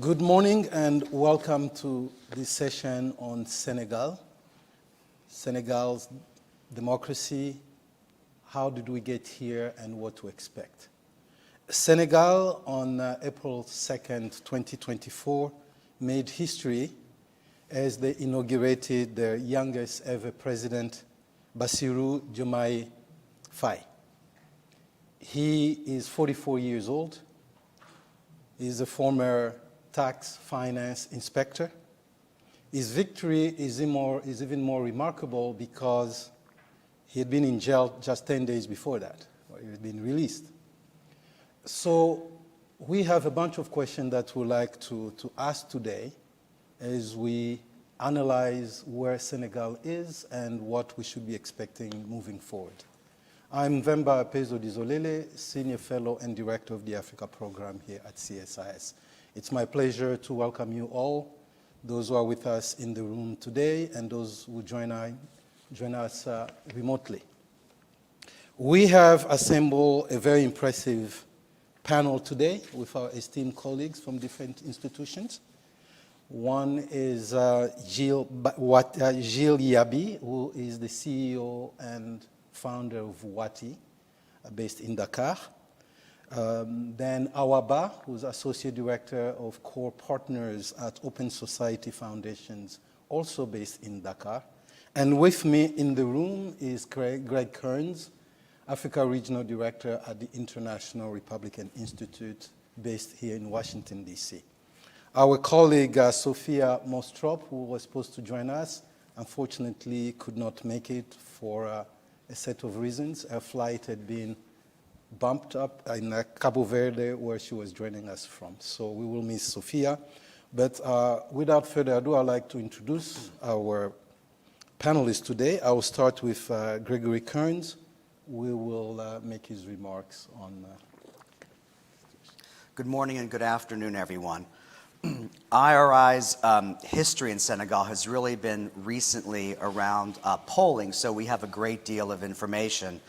Good morning and welcome to this session on Senegal. Senegal's democracy, how did we get here and what to expect. Senegal on April 2nd, 2024 made history as they inaugurated their youngest ever president, Bassirou Diomaye Faye. He is 44 years old. He's a former tax finance inspector. His victory is even more remarkable because he had been in jail just 10 days before that, or he had been released. So we have a bunch of questions that we'd like to ask today as we analyze where Senegal is and what we should be expecting moving forward. I'm Vemba Pezo-Dizolele, Senior Fellow and Director of the Africa Program here at CSIS. It's my pleasure to welcome you all, those who are with us in the room today and those who join us remotely. We have assembled a very impressive panel today with our esteemed colleagues from different institutions. One is Gilles Yabi, who is the CEO and founder of Wati, based in Dakar. Then Awaba, who's Associate Director of Core Partners at Open Society Foundations, also based in Dakar. And with me in the room is Greg Kearns, Africa Regional Director at the International Republican Institute, based here in Washington, D.C. Our colleague, Sophia Mostrop, who was supposed to join us, unfortunately could not make it for a set of reasons. Her flight had been bumped up in Cabo Verde, where she was joining us from. So we will miss Sophia. But without further ado, I'd like to introduce our panelists today. I will start with Gregory Kearns. We will make his remarks on... Good morning and good afternoon, everyone. IRI's history in Senegal has really been recently around polling, so we have a great deal of information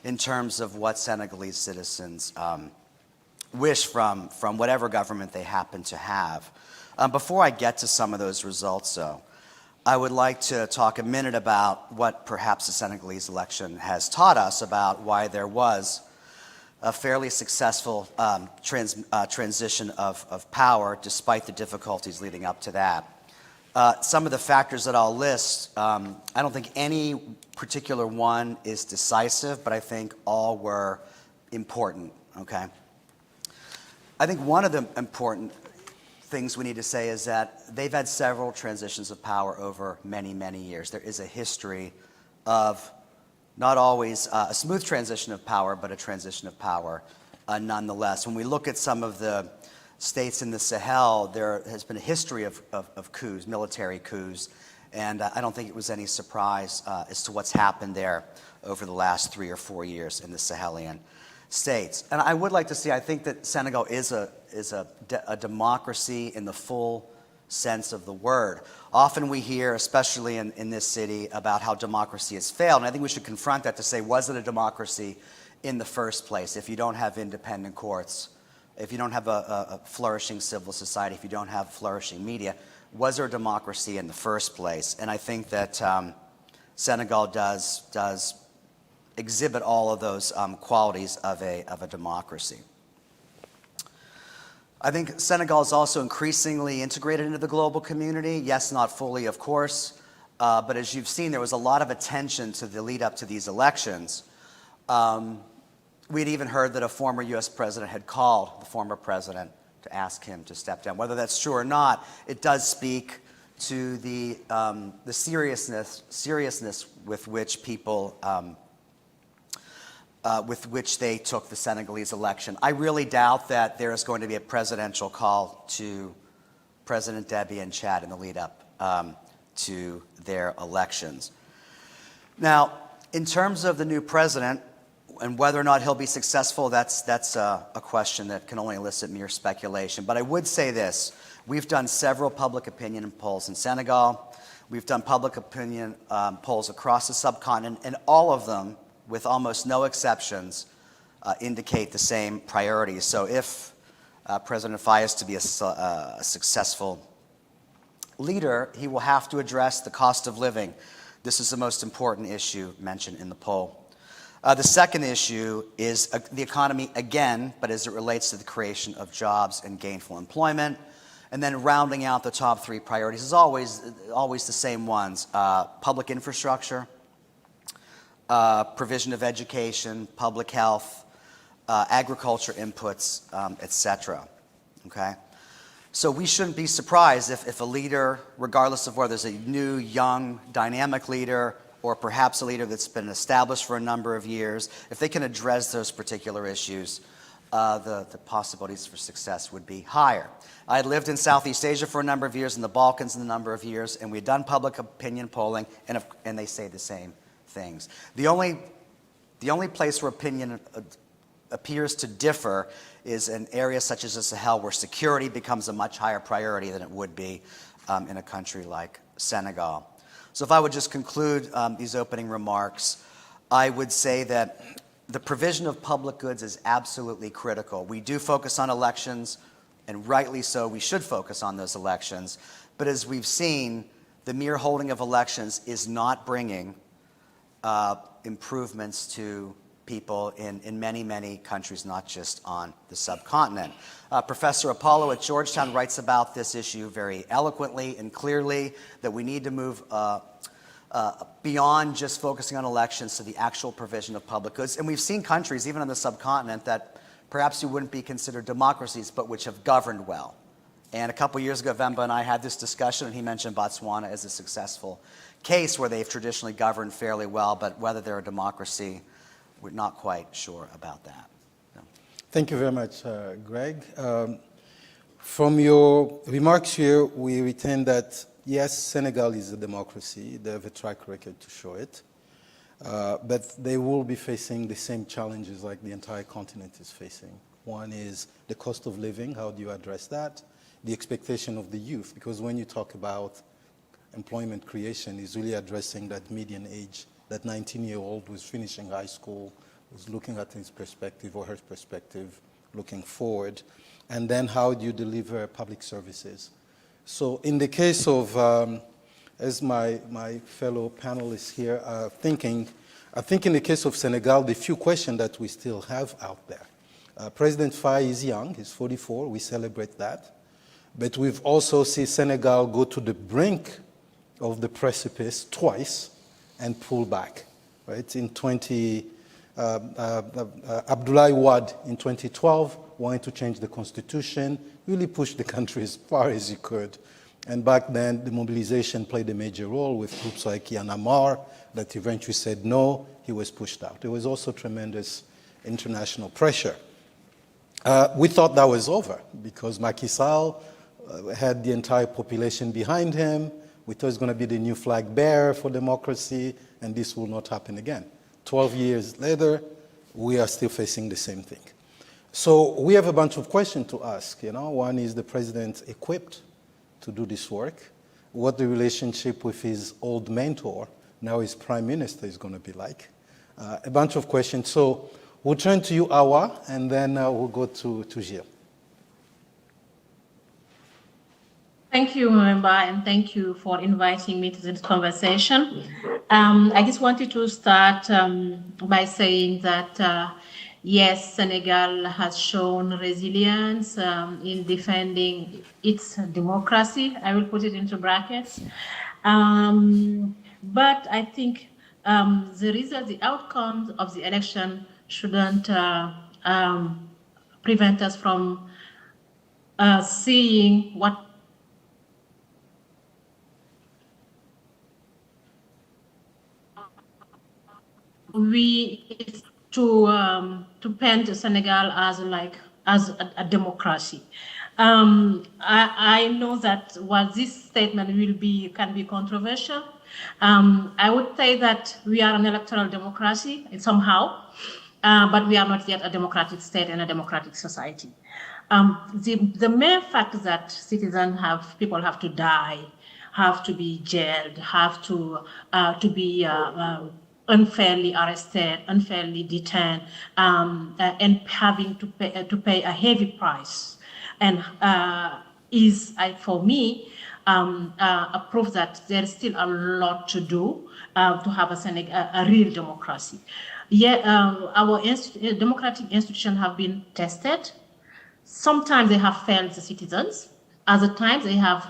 in terms of what Senegalese citizens wish from whatever government they happen to have. Before I get to some of those results, though, I would like to talk a minute about what perhaps the Senegalese election has taught us about why there was a fairly successful transition of power despite the difficulties leading up to that. Some of the factors that I'll list, I don't think any particular one is decisive, but I think all were important, okay? I think one of the important things we need to say is that they've had several transitions of power over many, many years. There is a history of not always a smooth transition of power, but a transition of power nonetheless. When we look at some of the states in the Sahel, there has been a history of coups, military coups, and I don't think it was any surprise as to what's happened there over the last 3 or 4 years in the Sahelian states. And I would like to see, I think that Senegal is a democracy in the full sense of the word. Often we hear, especially in this city, about how democracy has failed, and I think we should confront that to say, was it a democracy in the first place if you don't have independent courts, if you don't have a flourishing civil society, if you don't have flourishing media? Was there a democracy in the first place? And I think that Senegal does exhibit all of those qualities of a democracy. I think Senegal is also increasingly integrated into the global community. Yes, not fully, of course, but as you've seen, there was a lot of attention to the lead up to these elections. We'd even heard that a former U.S. president had called the former president to ask him to step down. Whether that's true or not, it does speak to the seriousness with which people with which they took the Senegalese election. I really doubt that there is going to be a presidential call to President Deby and Chad in the lead up to their elections. Now, in terms of the new president and whether or not he'll be successful, that's a question that can only elicit mere speculation. But I would say this. We've done several public opinion polls in Senegal. We've done public opinion polls across the subcontinent, and all of them, with almost no exceptions, indicate the same priorities. So if President Faye is to be a successful leader, he will have to address the cost of living. This is the most important issue mentioned in the poll. The second issue is the economy again, but as it relates to the creation of jobs and gainful employment. And then rounding out the top three priorities is always the same ones: public infrastructure, provision of education, public health, agriculture inputs, etc. Okay? So we shouldn't be surprised if a leader, regardless of whether there's a new, young, dynamic leader, or perhaps a leader that's been established for a number of years, if they can address those particular issues, the possibilities for success would be higher. I had lived in Southeast Asia for a number of years, in the Balkans in a number of years, and we had done public opinion polling, and they say the same things. The only place where opinion appears to differ is in areas such as the Sahel, where security becomes a much higher priority than it would be in a country like Senegal. So if I would just conclude these opening remarks, I would say that the provision of public goods is absolutely critical. We do focus on elections, and rightly so, we should focus on those elections. But as we've seen, the mere holding of elections is not bringing improvements to people in many, many countries, not just on the subcontinent. Professor Apollo at Georgetown writes about this issue very eloquently and clearly, that we need to move beyond just focusing on elections to the actual provision of public goods. And we've seen countries, even on the subcontinent, that perhaps you wouldn't be considered democracies, but which have governed well. And a couple years ago, Vemba and I had this discussion, and he mentioned Botswana as a successful case where they've traditionally governed fairly well, but whether they're a democracy, we're not quite sure about that. So. Thank you very much, Greg. From your remarks here, we retain that, yes, Senegal is a democracy. They have a track record to show it. But they will be facing the same challenges like the entire continent is facing. One is the cost of living. How do you address that? The expectation of the youth, because when you talk about employment creation, is really addressing that median age. That 19-year-old who's finishing high school, who's looking at his perspective or her perspective, looking forward. And then how do you deliver public services? So in the case of, as my fellow panelists here are thinking, I think in the case of Senegal, the few questions that we still have out there. President Faye is young, he's 44, we celebrate that. But we've also seen Senegal go to the brink of the precipice twice and pull back, right? In Abdoulaye Wade in 2012 wanted to change the constitution, really pushed the country as far as he could. And back then, the mobilization played a major role with groups like Yanamar that eventually said no, he was pushed out. There was also tremendous international pressure. We thought that was over because Macky Sall had the entire population behind him. We thought it was going to be the new flag bearer for democracy, and this will not happen again. 12 years later, we are still facing the same thing. So we have a bunch of questions to ask. One is, the president equipped to do this work? What the relationship with his old mentor, now his prime minister, is going to be like? A bunch of questions. So we'll turn to you, Awa, and then we'll go to Gilles. Thank you, Mwemba, and thank you for inviting me to this conversation. I just wanted to start by saying that, yes, Senegal has shown resilience in defending its democracy. I will put it into brackets. But I think the outcomes of the election shouldn't prevent us from seeing what to paint Senegal as a democracy. I know that while this statement can be controversial, I would say that we are an electoral democracy somehow, but we are not yet a democratic state and a democratic society. The mere fact that people have to die, have to be jailed, have to be unfairly arrested, unfairly detained, and having to pay a heavy price and is, for me, a proof that there is still a lot to do to have a real democracy. Our democratic institutions have been tested. Sometimes they have failed the citizens. Other times they have,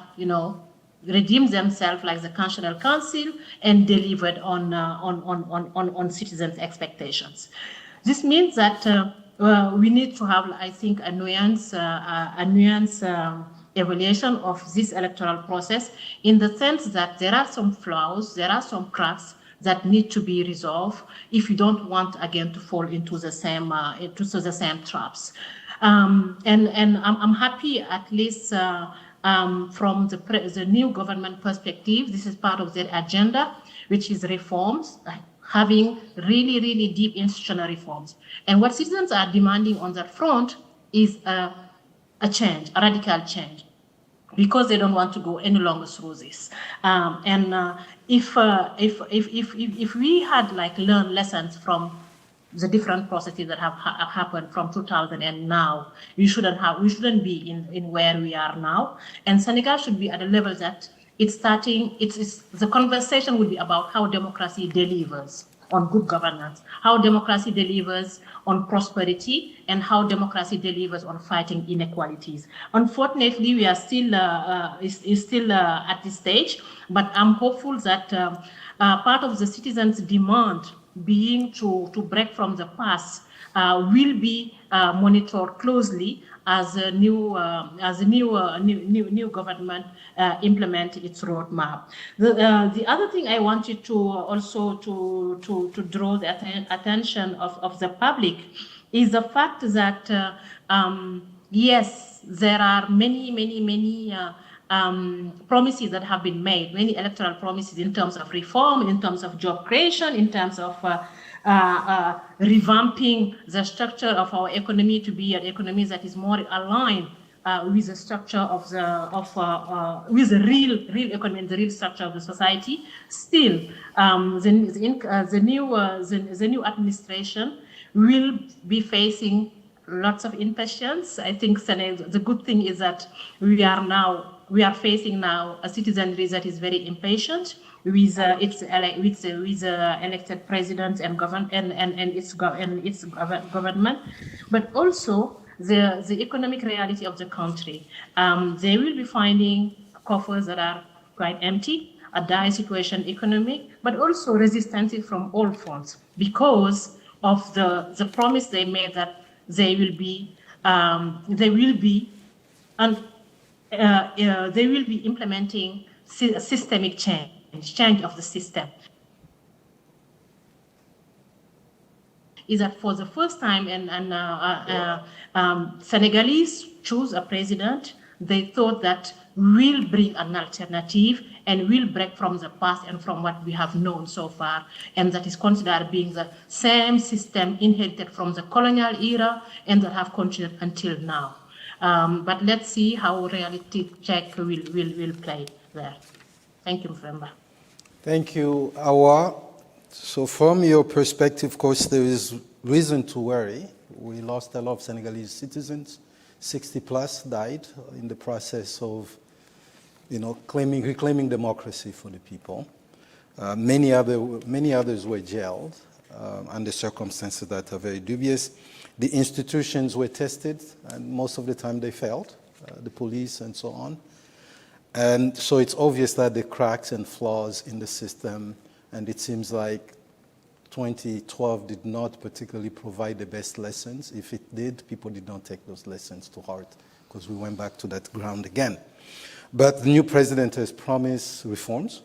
redeemed themselves, like the Constitutional Council, and delivered on citizens' expectations. This means that we need to have, I think, a nuanced evaluation of this electoral process, in the sense that there are some flaws, there are some cracks that need to be resolved if you don't want again to fall into the same traps. And I'm happy, at least from the new government perspective, this is part of their agenda, which is reforms, having really, really deep institutional reforms. And what citizens are demanding on that front is a change, a radical change, because they don't want to go any longer through this. If we had learned lessons from the different processes that have happened from 2000 and now, we shouldn't be in where we are now. And Senegal should be at a level that the conversation would be about how democracy delivers on good governance, how democracy delivers on prosperity, and how democracy delivers on fighting inequalities. Unfortunately, we are still at this stage, but I'm hopeful that part of the citizens' demand being to break from the past will be monitored closely as a new government implement its roadmap. The other thing I wanted to also to draw the attention of the public is the fact that yes, there are many promises that have been made, many electoral promises in terms of reform, in terms of job creation, in terms of revamping the structure of our economy to be an economy that is more aligned with the structure with the real economy and the real structure of the society. Still, the new administration will be facing lots of impatience. I think the good thing is that we are facing now a citizenry that is very impatient with its elected president and its government, but also the economic reality of the country. They will be finding coffers that are quite empty, a dire situation economic, but also resistance from all fronts because of the promise they made that they will be implementing systemic change of the system. Is that for the first time, Senegalese choose a president they thought that will bring an alternative and will break from the past and from what we have known so far, and that is considered being the same system inherited from the colonial era and that have continued until now. But let's see how reality check will play there. Thank you, Mfemba. Thank you, Awa. So from your perspective, of course, there is reason to worry. We lost a lot of Senegalese citizens. 60 plus died in the process of, reclaiming democracy for the people. Many others were jailed under circumstances that are very dubious. The institutions were tested, and most of the time they failed, the police and so on. And so it's obvious that there are cracks and flaws in the system, and it seems like 2012 did not particularly provide the best lessons. If it did, people did not take those lessons to heart because we went back to that ground again. But the new president has promised reforms,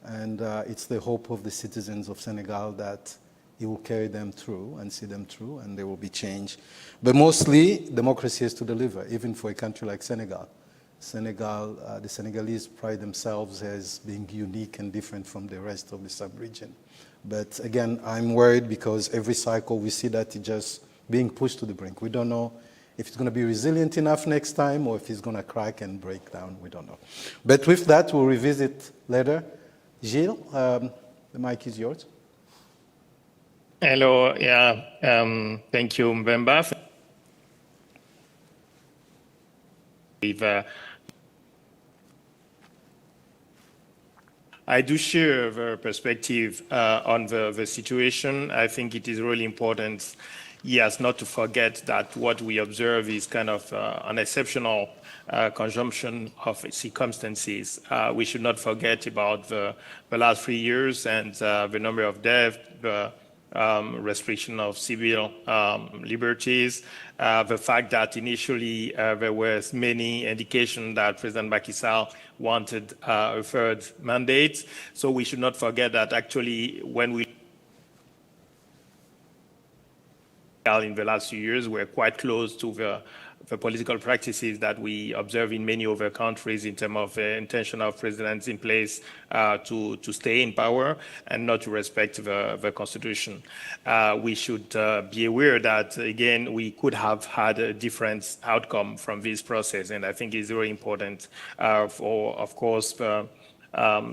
and it's the hope of the citizens of Senegal that he will carry them through and see them through, and there will be change. But mostly, democracy has to deliver, even for a country like Senegal. The Senegalese pride themselves as being unique and different from the rest of the sub-region. But again, I'm worried because every cycle we see that it's just being pushed to the brink. We don't know if it's going to be resilient enough next time or if it's going to crack and break down. We don't know. But with that, we'll revisit later. Gilles, the mic is yours. Hello, thank you, Mbemba. I do share the perspective on the situation. I think it is really important, yes, not to forget that what we observe is kind of an exceptional conjunction of circumstances. We should not forget about the last 3 years and the number of deaths, the restriction of civil liberties, the fact that initially there was many indications that President Macky Sall wanted a third mandate. So we should not forget that actually when we in the last few years, we're quite close to the political practices that we observe in many other countries in terms of the intention of presidents in place to stay in power and not to respect the constitution. We should be aware that, again, we could have had a different outcome from this process. And I think it's very important for, of course, the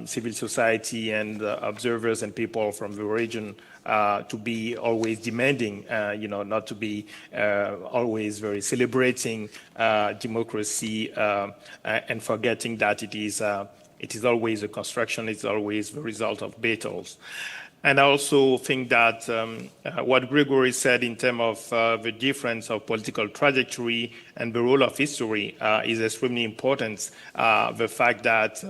civil society and observers and people from the region to be always demanding, not to be always very celebrating democracy and forgetting that it is always a construction, it's always the result of battles. And I also think that what Gregory said in terms of the difference of political trajectory and the role of history is extremely important. The fact that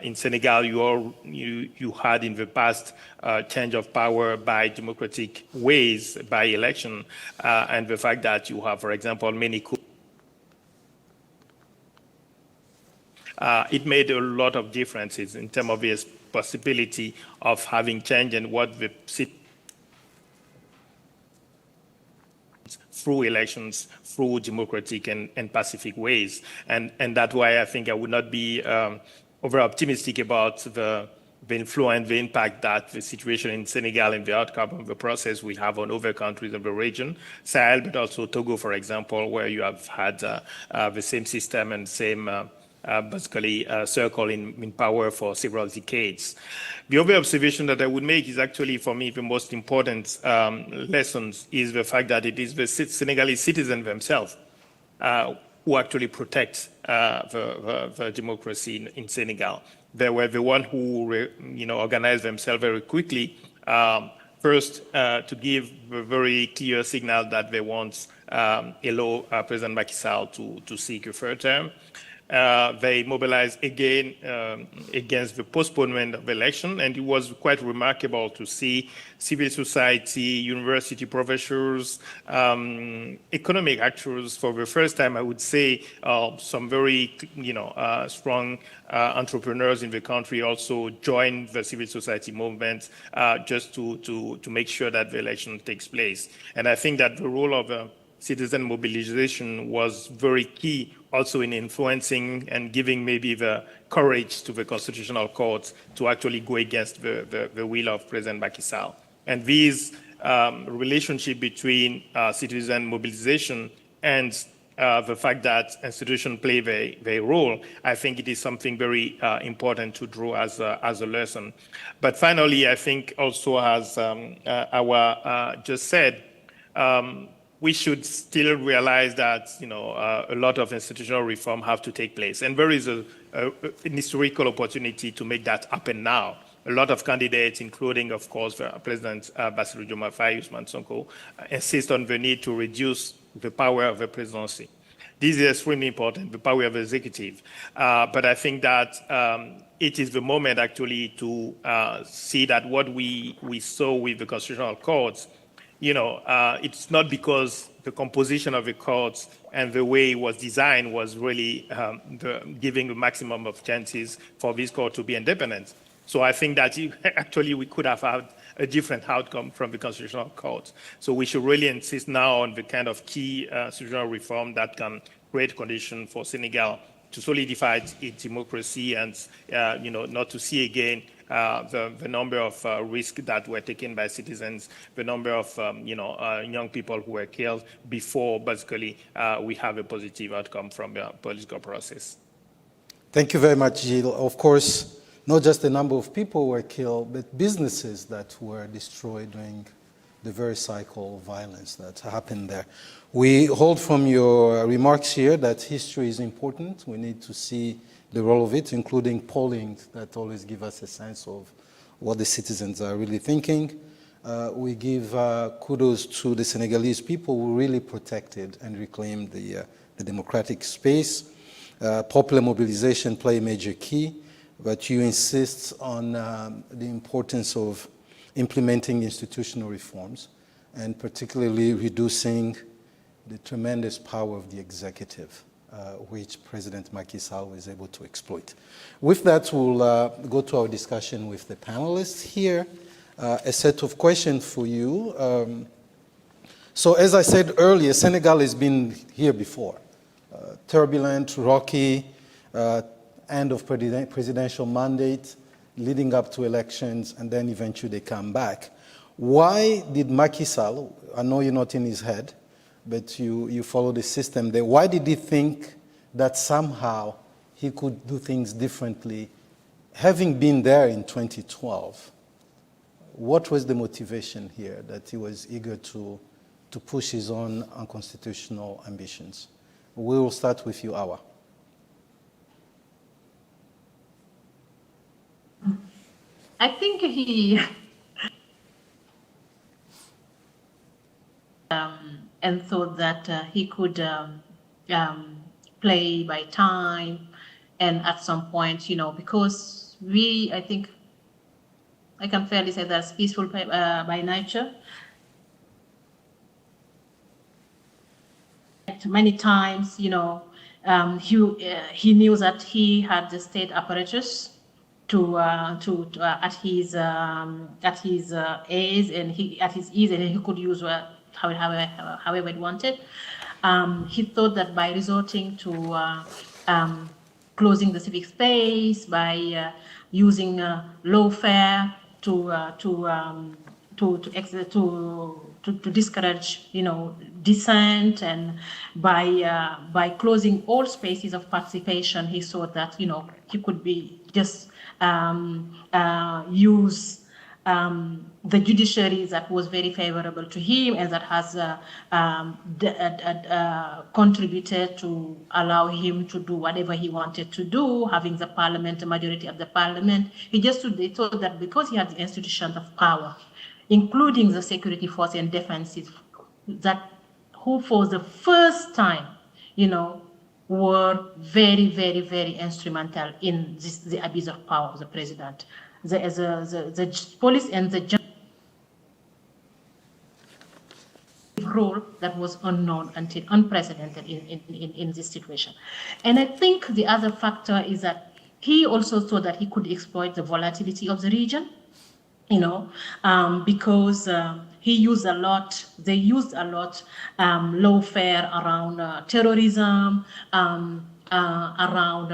in Senegal, you had in the past change of power by democratic ways, by election, and the fact that you have, for example, many coups. It made a lot of differences in terms of the possibility of having change and what the through elections, through democratic and pacific ways. And that's why I think I would not be over optimistic about the influence, the impact that the situation in Senegal and the outcome of the process will have on other countries of the region, Sahel, but also Togo, for example, where you have had the same system and same basically circle in power for several decades. The other observation that I would make is actually, for me, the most important lessons is the fact that it is the Senegalese citizens themselves who actually protect the democracy in Senegal. They were the ones who organized themselves very quickly, first to give a very clear signal that they want allow President Macky Sall to seek a third term. They mobilized again against the postponement of the election, and it was quite remarkable to see civil society, university professors, economic actors for the first time, I would say, some very strong entrepreneurs in the country also joined the civil society movement just to make sure that the election takes place. And I think that the role of citizen mobilization was very key also in influencing and giving maybe the courage to the Constitutional Court to actually go against the will of President Macky Sall. And this relationship between citizen mobilization and the fact that institutions play their role, I think it is something very important to draw as a lesson. But finally, I think also as our just said, we should still realize that a lot of institutional reform have to take place, and there is an historical opportunity to make that happen now. A lot of candidates, including, of course, President Bassirou Diomaye Faye, Ousmane Sonko, insist on the need to reduce the power of the presidency. This is extremely important, the power of the executive. But I think that it is the moment actually to see that what we saw with the Constitutional Courts, it's not because the composition of the courts and the way it was designed was really giving the maximum of chances for this court to be independent. So I think that actually we could have had a different outcome from the Constitutional Court. So we should really insist now on the kind of key constitutional reform that can create conditions for Senegal to solidify its democracy and not to see again the number of risks that were taken by citizens, the number of young people who were killed before basically we have a positive outcome from the political process. Thank you very much, Gilles. Of course, not just the number of people were killed, but businesses that were destroyed during the very cycle of violence that happened there. We hold from your remarks here that history is important. We need to see the role of it, including polling that always give us a sense of what the citizens are really thinking. We give kudos to the Senegalese people who really protected and reclaimed the democratic space. Popular mobilization play a major key, but you insist on the importance of implementing institutional reforms, and particularly reducing the tremendous power of the executive, which President Macky Sall was able to exploit. With that, we'll go to our discussion with the panelists here. A set of questions for you. So as I said earlier, Senegal has been here before. Turbulent, rocky, end of presidential mandate, leading up to elections, and then eventually they come back. Why did Macky Sall, I know you're not in his head, but you follow the system there, why did he think that somehow he could do things differently, having been there in 2012? What was the motivation here that he was eager to push his own unconstitutional ambitions? We will start with you, Awa. I think he and thought that he could play by time, and at some point, because I think I can fairly say that's peaceful by nature. Many times, he knew that he had the state apparatus at his ease, and he could use however he wanted. He thought that by resorting to closing the civic space, by using lawfare to discourage, dissent, and by closing all spaces of participation, he thought that he could be just use the judiciary that was very favorable to him and that has contributed to allow him to do whatever he wanted to do, having the parliament, the majority of the parliament. He thought that because he had the institutions of power, including the security force and defenses, that who for the first time, were very, very, very instrumental in the abuse of power of the president. The police and the role that was unknown until unprecedented in this situation. And I think the other factor is that he also thought that he could exploit the volatility of the region, because they used a lot lawfare around terrorism, around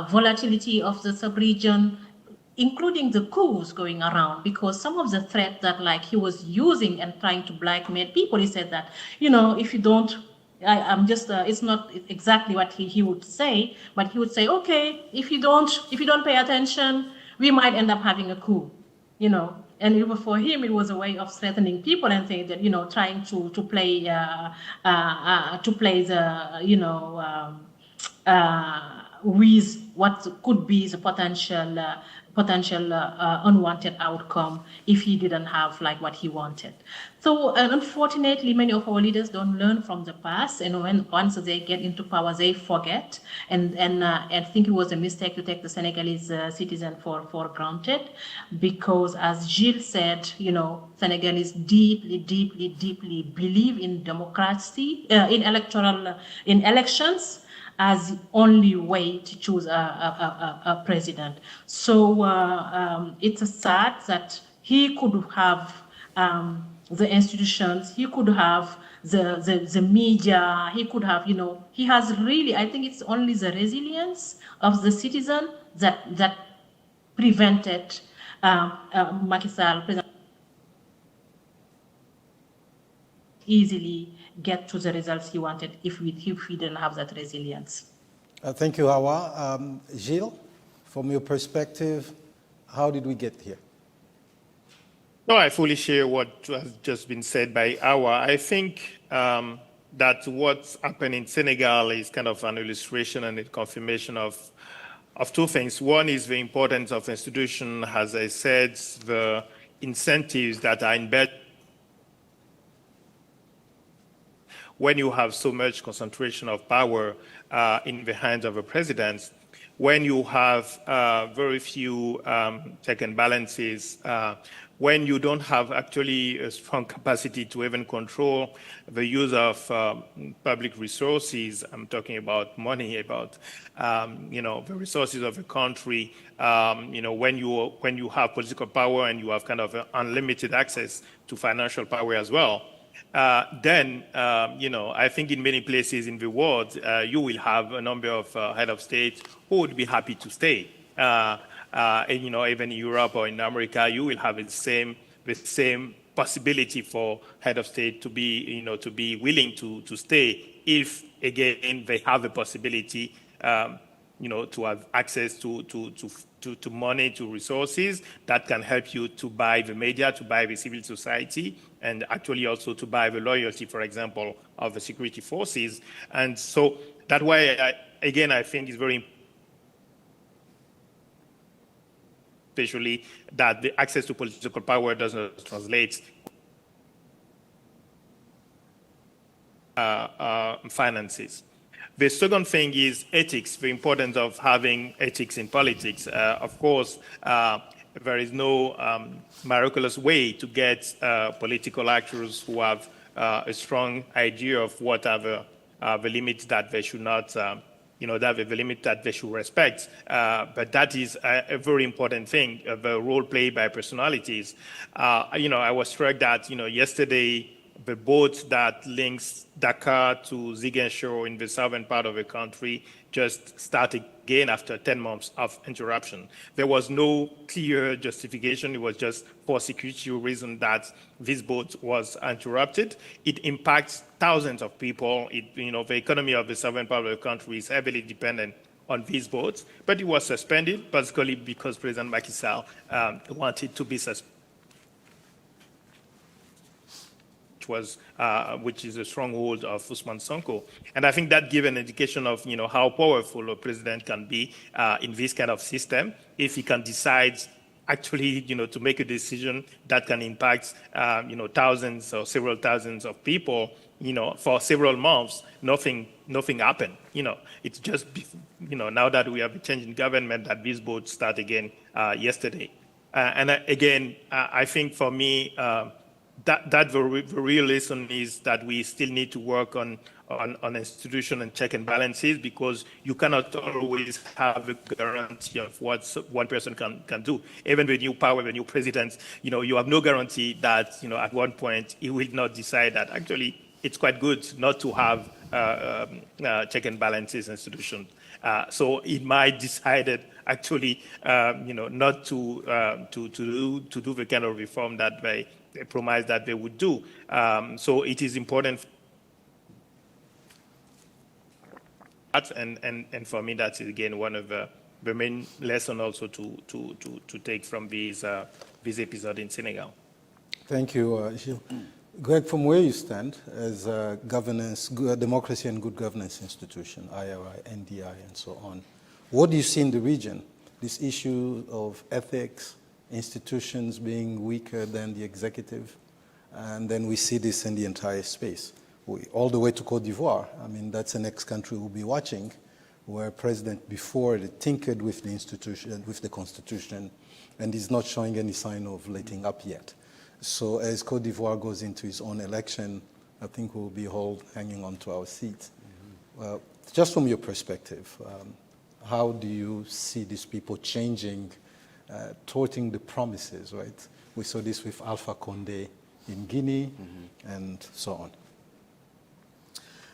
volatility of the sub-region, including the coups going around, because some of the threats that he was using and trying to blackmail people, he said that, if you don't, it's not exactly what he would say, but he would say, okay, if you don't pay attention, we might end up having a coup, and even for him, it was a way of threatening people and saying that, trying to play the, with what could be the potential unwanted outcome if he didn't have what he wanted. So unfortunately, many of our leaders don't learn from the past, and once they get into power, they forget, and I think it was a mistake to take the Senegalese citizen for granted, because as Gilles said, Senegalese deeply believe in democracy, in elections, as the only way to choose a president. So it's sad that he could have the institutions, he could have the media, he could have, he has really, I think it's only the resilience of the citizen that prevented Macky Sall easily get to the results he wanted if we didn't have that resilience. Thank you, Hawa. Gilles, from your perspective, how did we get here? No, I fully share what has just been said by Awa. I think that what's happened in Senegal is kind of an illustration and a confirmation of two things. One is the importance of institution, as I said, the incentives that are embedded when you have so much concentration of power in the hands of a president, when you have very few check and balances, when you don't have actually a strong capacity to even control the use of public resources. I'm talking about money, about the resources of a country. When you have political power and you have kind of unlimited access to financial power as well. Then I think in many places in the world, you will have a number of head of state who would be happy to stay. Even in Europe or in America, you will have the same possibility for head of state to be willing to stay if, again, they have the possibility, to have access to money, to resources that can help you to buy the media, to buy the civil society, and actually also to buy the loyalty, for example, of the security forces. And so that way, I think it's very important, especially that the access to political power does not translate finances. The second thing is ethics, the importance of having ethics in politics. Of course, there is no miraculous way to get political actors who have a strong idea of what are the limits that they should not the limit that they should respect. But that is a very important thing, the role played by personalities. I was struck that, yesterday, the boat that links Dakar to Ziguinchor in the southern part of the country just started again after 10 months of interruption. There was no clear justification. It was just for security reasons that this boat was interrupted. It impacts thousands of people. The economy of the southern part of the country is heavily dependent on these boats, but it was suspended, particularly because President Macky Sall wanted to be suspended, which is a stronghold of Ousman Sonko. And I think that gives an indication of, how powerful a president can be in this kind of system if he can decide actually, to make a decision that can impact, thousands or several thousands of people, for several months, nothing happened. It's just, now that we have a change in government that these boats start again yesterday. I think for me, that the real lesson is that we still need to work on institution and check and balances, because you cannot always have a guarantee of what one person can do. Even the new power, the new president, you have no guarantee that, at one point he will not decide that actually it's quite good not to have check and balances institution. So it might decide actually, not to do the kind of reform that they promised that they would do. So it is important. And for me, that's again one of the main lessons also to take from this episode in Senegal. Thank you, Gilles. Greg, from where you stand as a democracy and good governance institution, IRI, NDI, and so on, what do you see in the region? This issue of ethics, institutions being weaker than the executive, and then we see this in the entire space. All the way to Côte d'Ivoire. I mean, that's the next country we'll be watching, where president before tinkered with the institution, with the constitution, and is not showing any sign of letting up yet. So as Côte d'Ivoire goes into its own election, I think we'll be all hanging on to our seats. Mm-hmm. Just from your perspective, how do you see these people changing, thwarting the promises, right? We saw this with Alpha Condé in Guinea, and so on.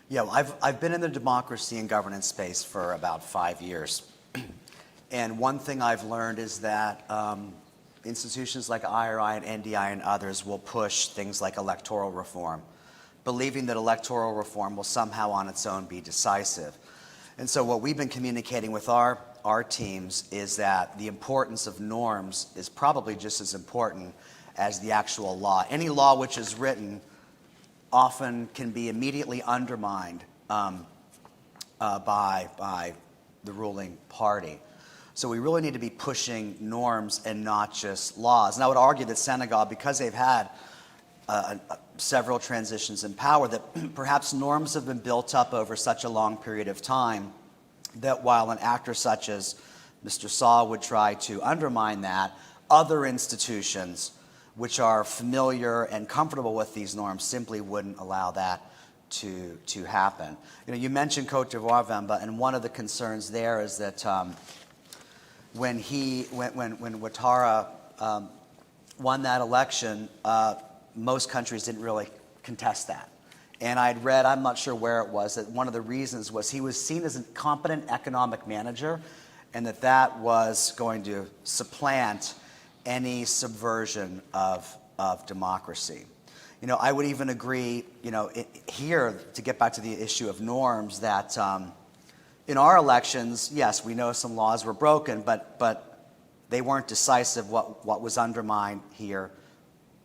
Yeah, well, I've been in the democracy and governance space for about 5 years. And one thing I've learned is that institutions like IRI and NDI and others will push things like electoral reform, believing that electoral reform will somehow on its own be decisive. And so what we've been communicating with our teams is that the importance of norms is probably just as important as the actual law. Any law which is written often can be immediately undermined by the ruling party. So we really need to be pushing norms and not just laws. And I would argue that Senegal, because they've had several transitions in power, that perhaps norms have been built up over such a long period of time that while an actor such as Mr. Sall would try to undermine that, other institutions which are familiar and comfortable with these norms simply wouldn't allow that to happen. You know, you mentioned Cote d'Ivoire, Vemba, and one of the concerns there is that when Ouattara won that election, most countries didn't really contest that. And I'd read, I'm not sure where it was, that one of the reasons was he was seen as a competent economic manager, and that was going to supplant any subversion of democracy. You know, I would even agree, you know, here, to get back to the issue of norms, that in our elections, yes, we know some laws were broken, but they weren't decisive. What was undermined here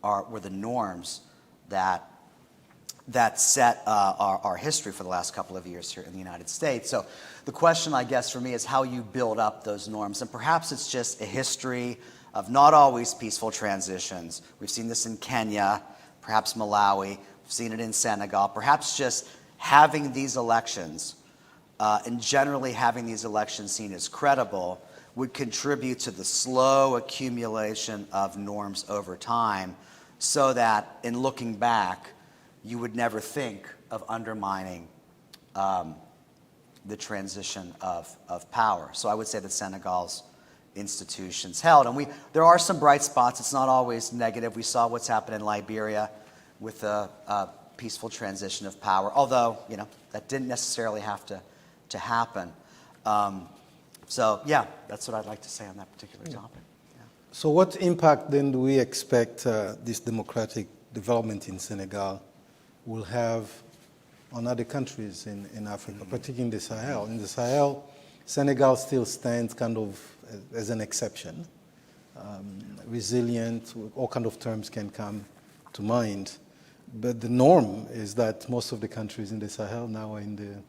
were the norms that set our history for the last couple of years here in the United States. So the question, I guess, for me is how you build up those norms. And perhaps it's just a history of not always peaceful transitions. We've seen this in Kenya, perhaps Malawi, we've seen it in Senegal. Perhaps just having these elections and generally having these elections seen as credible would contribute to the slow accumulation of norms over time, so that in looking back, you would never think of undermining the transition of power. So I would say that Senegal's institutions held. And there are some bright spots. It's not always negative. We saw what's happened in Liberia with a peaceful transition of power, although, you know, that didn't necessarily have to happen. So, yeah, that's what I'd like to say on that particular topic. Yeah. So what impact then do we expect this democratic development in Senegal will have on other countries in Africa, particularly in the Sahel? In the Sahel, Senegal still stands kind of as an exception. Resilient, all kind of terms can come to mind. But the norm is that most of the countries in the Sahel now are in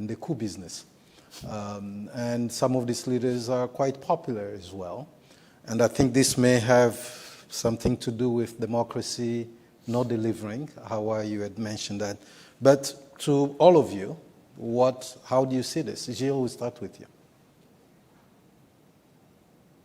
the coup business. And some of these leaders are quite popular as well. And I think this may have something to do with democracy not delivering, how you had mentioned that. But to all of you, how do you see this? Gilles, we'll start with you.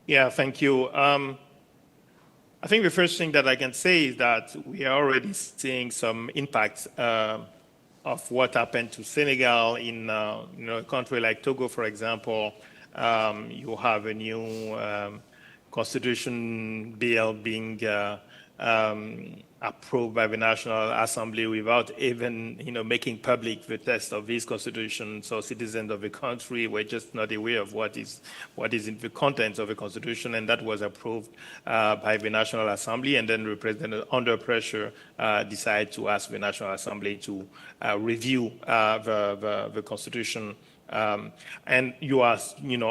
Yeah, thank you. I think the first thing that I can say is that we are already seeing some impact of what happened to Senegal in a country like Togo, for example. You have a new constitution bill being approved by the National Assembly without even, making public the text of this constitution. So citizens of the country were just not aware of what is in the contents of the constitution, and that was approved by the National Assembly. And then the president, under pressure, decided to ask the National Assembly to review the constitution. And you are,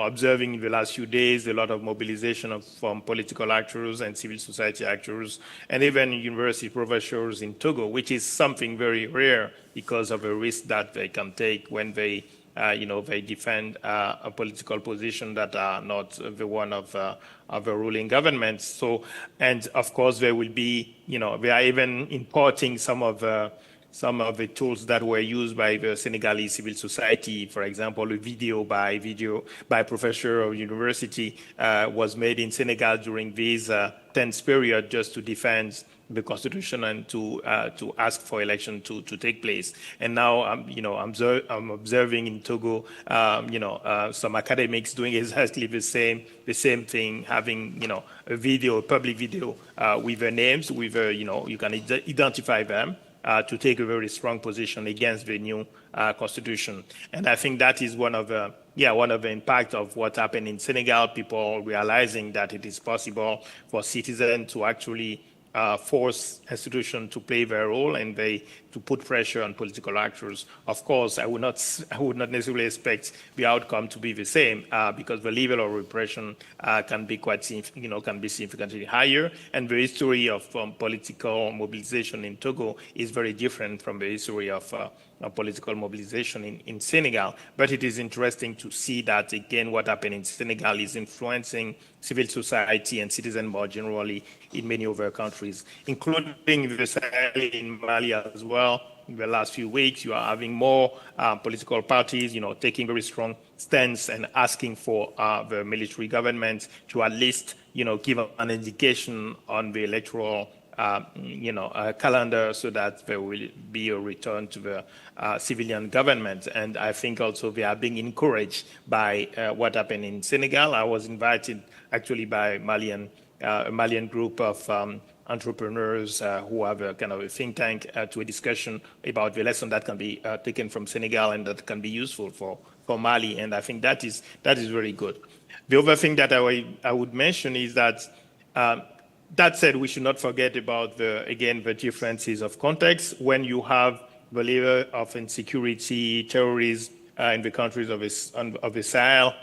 observing in the last few days a lot of mobilization from political actors and civil society actors, and even university professors in Togo, which is something very rare because of the risk that they can take when they defend a political position that are not the one of the ruling government. So, and of course, there will be, they are even importing some of the tools that were used by the Senegalese civil society. For example, a video by a professor of university was made in Senegal during this tense period just to defend the constitution and to ask for election to take place. And now, I'm observing in Togo, some academics doing exactly the same thing, having, a public video with their names, with you can identify them. To take a very strong position against the new constitution. And I think that is one of the impact of what happened in Senegal, people realizing that it is possible for citizens to actually force institutions to play their role and to put pressure on political actors. Of course, I would not necessarily expect the outcome to be the same because the level of repression can be can be significantly higher, and the history of political mobilization in Togo is very different from the history of political mobilization in Senegal. But it is interesting to see that, again, what happened in Senegal is influencing civil society and citizens more generally in many other countries, including the Sahel in Mali as well. In the last few weeks, you are having more political parties, taking very strong stance and asking for the military government to at least, give an indication on the electoral calendar so that there will be a return to the civilian government. And I think also they are being encouraged by what happened in Senegal. I was invited actually by a Malian group of entrepreneurs who have a kind of a think tank to a discussion about the lesson that can be taken from Senegal and that can be useful for Mali. And I think that is very good. The other thing that I would mention is that that said, we should not forget about the differences of context. When you have the level of insecurity, terrorism in the countries of the Sahel,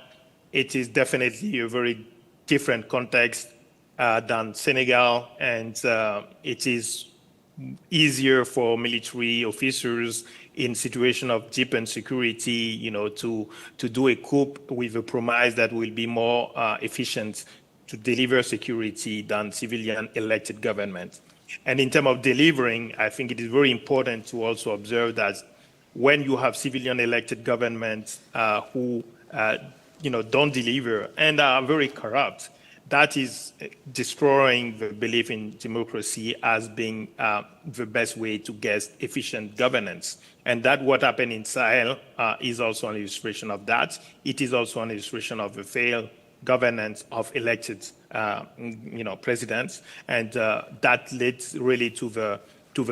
it is definitely a very different context than Senegal, and it is easier for military officers in situation of deep insecurity, to do a coup with a promise that will be more efficient to deliver security than civilian elected government. And in terms of delivering, I think it is very important to also observe that when you have civilian elected governments who don't deliver and are very corrupt, that is destroying the belief in democracy as being the best way to get efficient governance. And that what happened in Sahel is also an illustration of that. It is also an illustration of the failed governance of elected, presidents, and that leads really to the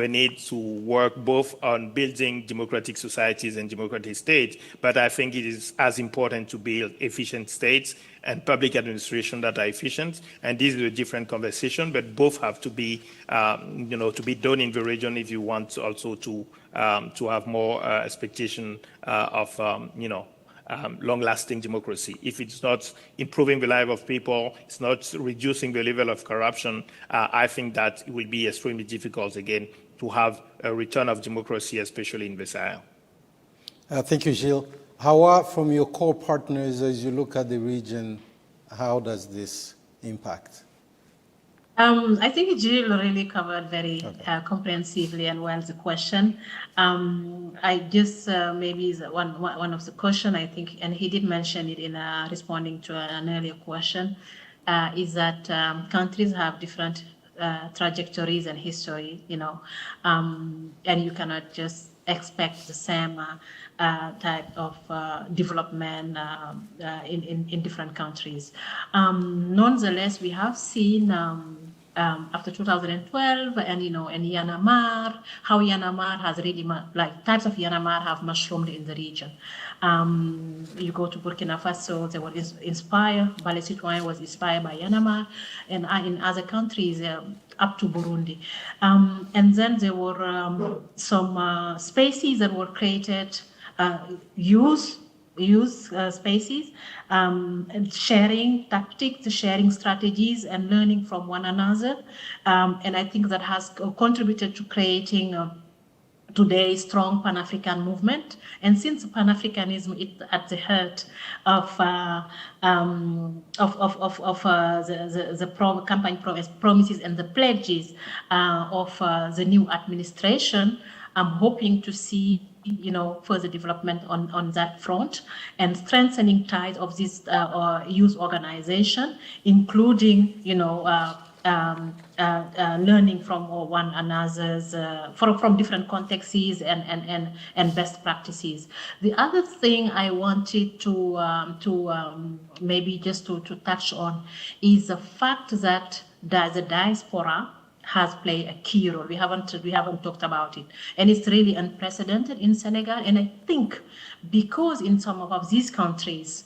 need to work both on building democratic societies and democratic states. But I think it is as important to build efficient states and public administration that are efficient. And this is a different conversation, but both have to be, to be done in the region if you want also to have more expectation of, long-lasting democracy. If it's not improving the life of people, it's not reducing the level of corruption, I think that it will be extremely difficult, again, to have a return of democracy, especially in the Sahel. Thank you, Gilles. How from your core partners, as you look at the region, how does this impact? I think Gilles really covered very comprehensively and well the question. I just maybe one of the question, I think, and he did mention it in responding to an earlier question, is that countries have different trajectories and history, and you cannot just expect the same type of development in different countries. Nonetheless, we have seen after 2012 and and Yanamar, how Yanamar has really types of Yanamar have mushroomed in the region. You go to Burkina Faso, they were inspired. Ballet Citoyen was inspired by Yanamar, and in other countries up to Burundi. And then there were some spaces that were created, use spaces, and sharing tactics, sharing strategies, and learning from one another. And I think that has contributed to creating today's strong Pan-African movement. And since Pan-Africanism is at the heart of the campaign promises and the pledges of the new administration, I'm hoping to see further development on that front and strengthening ties of this youth organization, including learning from one another's from different contexts and best practices. The other thing I wanted to maybe just to touch on is the fact that the diaspora has played a key role. We haven't talked about it, and it's really unprecedented in Senegal. And I think because in some of these countries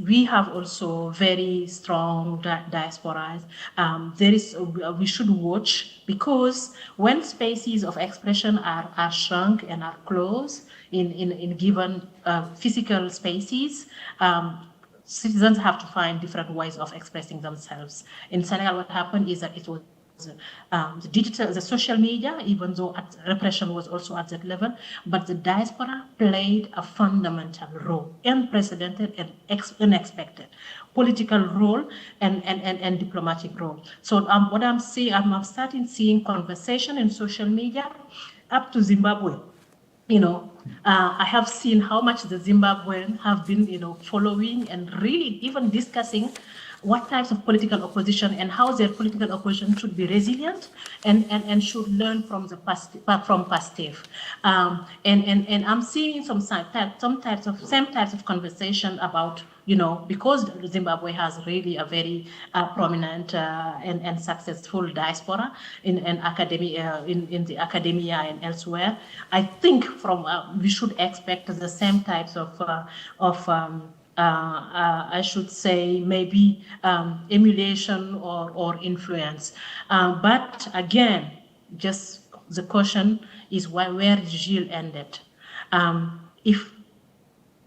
we have also very strong diasporas, we should watch, because when spaces of expression are shrunk and are closed in given physical spaces. Citizens have to find different ways of expressing themselves. In Senegal, what happened is that it was the social media, even though repression was also at that level, but the diaspora played a fundamental role, unprecedented and unexpected political role and diplomatic role. So what I'm seeing, I'm starting seeing conversation in social media up to Zimbabwe. I have seen how much the Zimbabweans have been, following and really even discussing what types of political opposition and how their political opposition should be resilient and should learn from PASTEF. And I'm seeing some types of conversation about, because Zimbabwe has really a very prominent and successful diaspora in academia, in the academia and elsewhere. I think we should expect the same types of I should say maybe emulation or influence. But again, just the question is where Gilles ended. If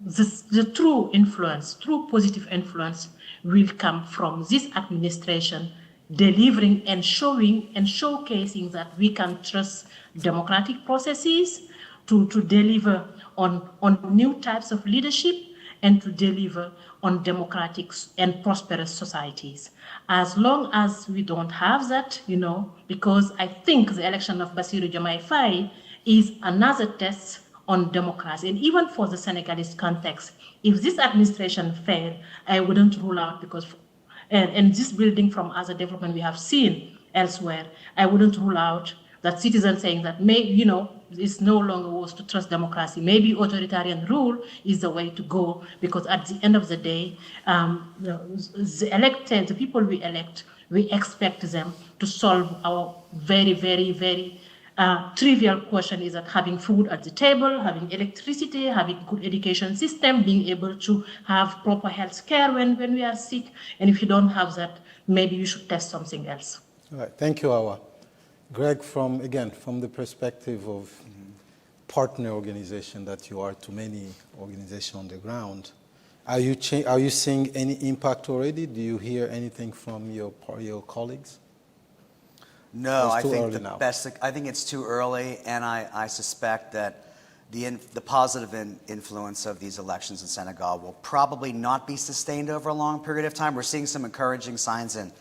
the true influence, true positive influence will come from this administration delivering and showing and showcasing that we can trust democratic processes to deliver on new types of leadership and to deliver on democratic and prosperous societies. As long as we don't have that, because I think the election of Bassirou Diomaye Faye is another test on democracy. And even for the Senegalese context, if this administration failed, I wouldn't rule out, because, and this building from other development we have seen elsewhere, I wouldn't rule out that citizens saying that it's no longer was to trust democracy. Maybe authoritarian rule is the way to go, because at the end of the day, the people we elect, we expect them to solve our very, very, very trivial question, is that having food at the table, having electricity, having good education system, being able to have proper health care when we are sick. And if you don't have that, maybe you should test something else. All right, thank you, Awa. Greg, from the perspective of partner organization that you are to many organizations on the ground, are you seeing any impact already? Do you hear anything from your colleagues? No, I think I think it's too early, and I suspect that the positive influence of these elections in Senegal will probably not be sustained over a long period of time. We're seeing some encouraging signs in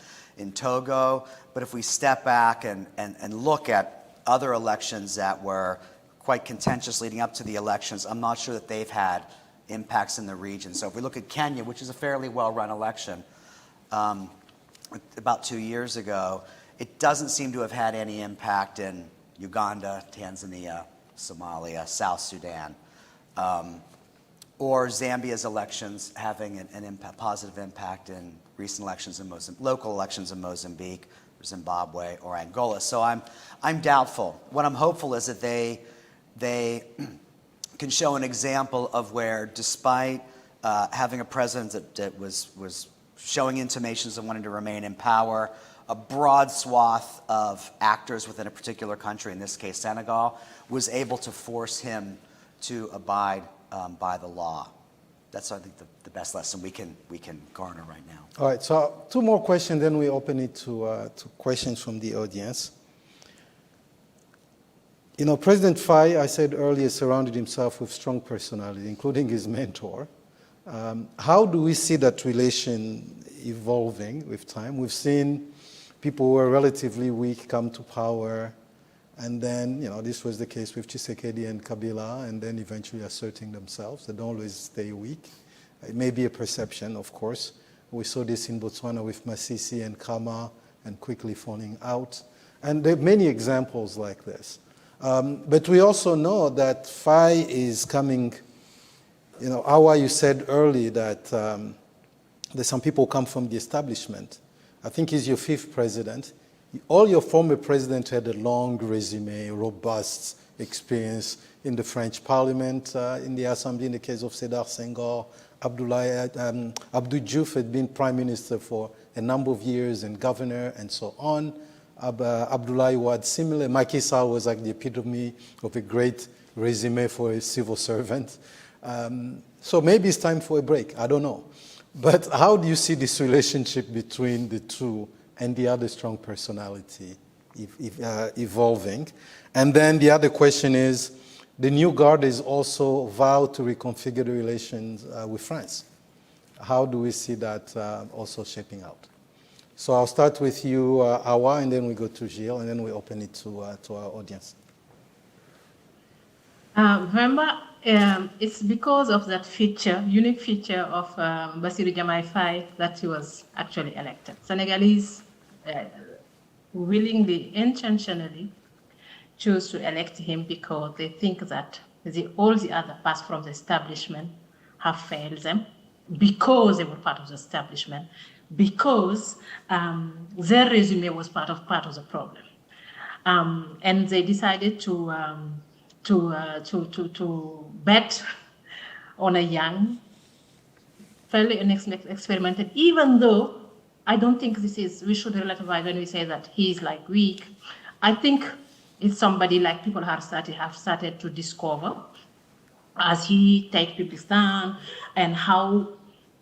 Togo, but if we step back and look at other elections that were quite contentious leading up to the elections, I'm not sure that they've had impacts in the region. So if we look at Kenya, which is a fairly well-run election, about 2 years ago, it doesn't seem to have had any impact in Uganda, Tanzania, Somalia, South Sudan, or Zambia's elections having an positive impact in recent elections in local elections in Mozambique, or Zimbabwe, or Angola. So I'm doubtful. What I'm hopeful is that they can show an example of where, despite having a president that was showing intimations of wanting to remain in power, a broad swath of actors within a particular country, in this case Senegal, was able to force him to abide by the law. That's, I think, the best lesson we can garner right now. All right, so 2 more questions, then we open it to questions from the audience. President Faye, I said earlier, surrounded himself with strong personality, including his mentor. How do we see that relation evolving with time? We've seen people who were relatively weak come to power, and then, this was the case with Tshisekedi and Kabila, and then eventually asserting themselves. They don't always stay weak. It may be a perception, of course. We saw this in Botswana with Masisi and Kama, and quickly falling out. And there are many examples like this. But we also know that Faye is coming, Awa, you said early that there's some people who come from the establishment. I think he's your 5th president. All your former presidents had a long resume, robust experience in the French Parliament, in the Assembly, in the case of Sédar Senghor. Abdou Diouf had been prime minister for a number of years and governor and so on. Abdoulaye Wade similar. Macky Sall was like the epitome of a great resume for a civil servant. So maybe it's time for a break, I don't know. But how do you see this relationship between the two and the other strong personality evolving? And then the other question is, the new guard has also vowed to reconfigure the relations with France. How do we see that also shaping out? So I'll start with you, Awa, and then we go to Gilles, and then we open it to our audience. Remember, it's because of that feature, unique feature of Bassirou Diomaye Faye that he was actually elected. Senegalese willingly, intentionally choose to elect him because they think that all the other parts from the establishment have failed them because they were part of the establishment, because their resume was part of the problem. And they decided to bet on a young, fairly inexperimented, even though I don't think we should relativize when we say that he's like weak. I think it's somebody like people have started to discover as he takes people down, and how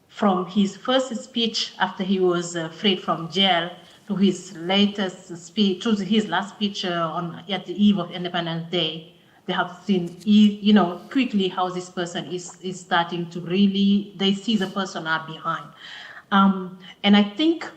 from his first speech after he was freed from jail to his latest speech, to his last speech at the eve of Independence Day, they have seen, quickly how this person is starting to really, they see the persona behind. And I think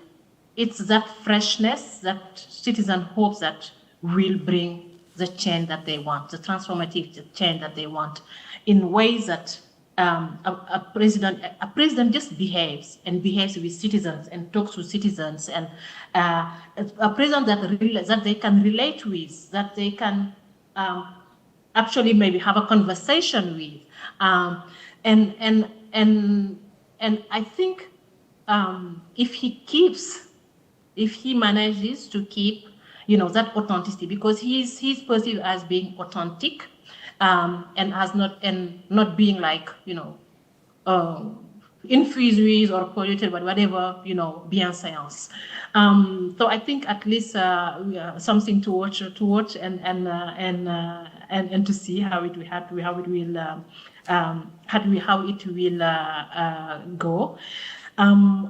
it's that freshness, that citizen hopes that will bring the change that they want, the transformative change that they want, in ways that a president just behaves with citizens and talks with citizens, and a president that they can relate with, that they can actually maybe have a conversation with, and I think if he manages to keep that authenticity, because he's perceived as being authentic, and not being like infused with or polluted, but whatever bienséance. So I think at least something to watch and to see how it will go.